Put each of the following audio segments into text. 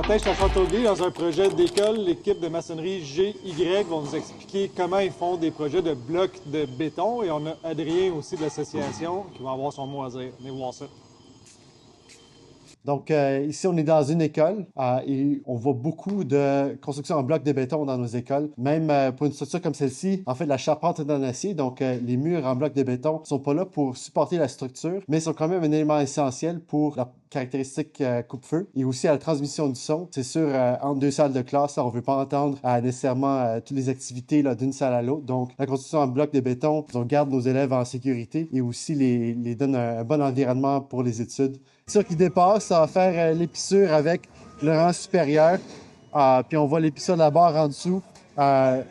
matin, je suis à Châteauguay dans un projet d'école. L'équipe de maçonnerie GY vont nous expliquer comment ils font des projets de blocs de béton. Et on a Adrien aussi de l'association qui va avoir son mot à dire. Venez voir ça. Donc, ici, on est dans une école et on voit beaucoup de construction en blocs de béton dans nos écoles. Même pour une structure comme celle-ci, en fait, la charpente est en acier, donc les murs en blocs de béton ne sont pas là pour supporter la structure, mais sont quand même un élément essentiel pour la caractéristique coupe-feu et aussi à la transmission du son. C'est sûr, entre deux salles de classe, on ne veut pas entendre nécessairement toutes les activités d'une salle à l'autre. Donc, la construction en blocs de béton, on garde nos élèves en sécurité et aussi les donne un bon environnement pour les études. Ça qui dépasse, ça va faire l'épissure avec le rang supérieur. Puis on voit l'épissure de la barre en dessous.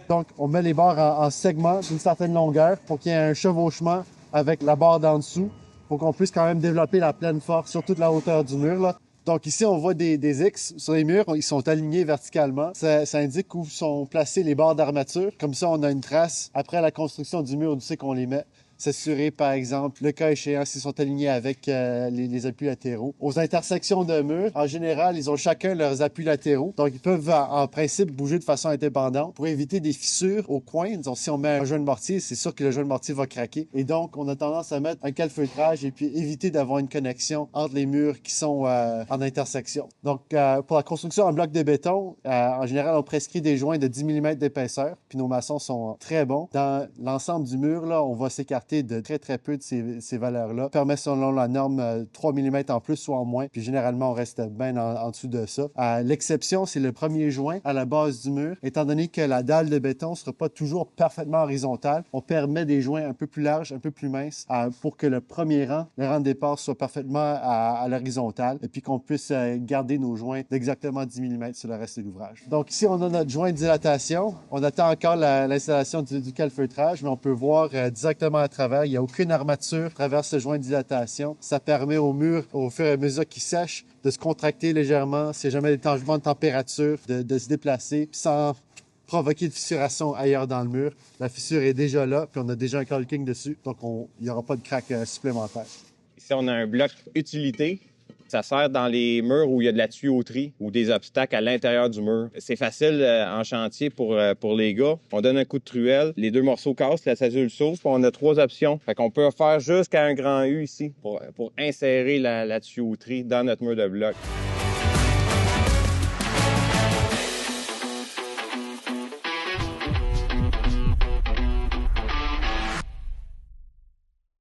Donc, on met les barres en segments d'une certaine longueur pour qu'il y ait un chevauchement avec la barre d'en dessous pour qu'on puisse quand même développer la pleine force sur toute la hauteur du mur, là. Donc ici, on voit des X sur les murs. Ils sont alignés verticalement. Ça indique où sont placées les barres d'armature. Comme ça, on a une trace après la construction du mur, on sait qu'on les met. S'assurer, par exemple, le cas échéant, s'ils sont alignés avec les appuis latéraux. Aux intersections de murs, en général, ils ont chacun leurs appuis latéraux. Donc, ils peuvent, en principe, bouger de façon indépendante pour éviter des fissures au coin. Donc, si on met un joint de mortier, c'est sûr que le joint de mortier va craquer. Et donc, on a tendance à mettre un calfeutrage et puis éviter d'avoir une connexion entre les murs qui sont en intersection. Donc, pour la construction en bloc de béton, en général, on prescrit des joints de 10 mm d'épaisseur. Puis nos maçons sont très bons. Dans l'ensemble du mur, là, on va s'écarter de très peu de ces valeurs-là. Permet selon la norme 3 mm en plus ou en moins. Puis généralement, on reste bien en dessous de ça. L'exception, c'est le premier joint à la base du mur. Étant donné que la dalle de béton ne sera pas toujours parfaitement horizontale, on permet des joints un peu plus larges, un peu plus minces pour que le premier rang, le rang de départ, soit parfaitement à l'horizontale et puis qu'on puisse garder nos joints d'exactement 10 mm sur le reste de l'ouvrage. Donc ici, on a notre joint de dilatation. On attend encore l'installation du calfeutrage, mais on peut voir directement à travers. Il n'y a aucune armature à travers ce joint de dilatation. Ça permet au mur, au fur et à mesure qu'il sèche, de se contracter légèrement. S'il n'y a jamais des changements de température, de se déplacer sans provoquer de fissuration ailleurs dans le mur. La fissure est déjà là, puis on a déjà un caulking dessus, donc il n'y aura pas de craque supplémentaire. Ici, on a un bloc utilité. Ça sert dans les murs où il y a de la tuyauterie ou des obstacles à l'intérieur du mur. C'est facile en chantier pour les gars. On donne un coup de truelle, les deux morceaux cassent, la césule s'ouvre, puis on a 3 options. Fait qu'on peut faire jusqu'à un grand U ici pour insérer la tuyauterie dans notre mur de bloc.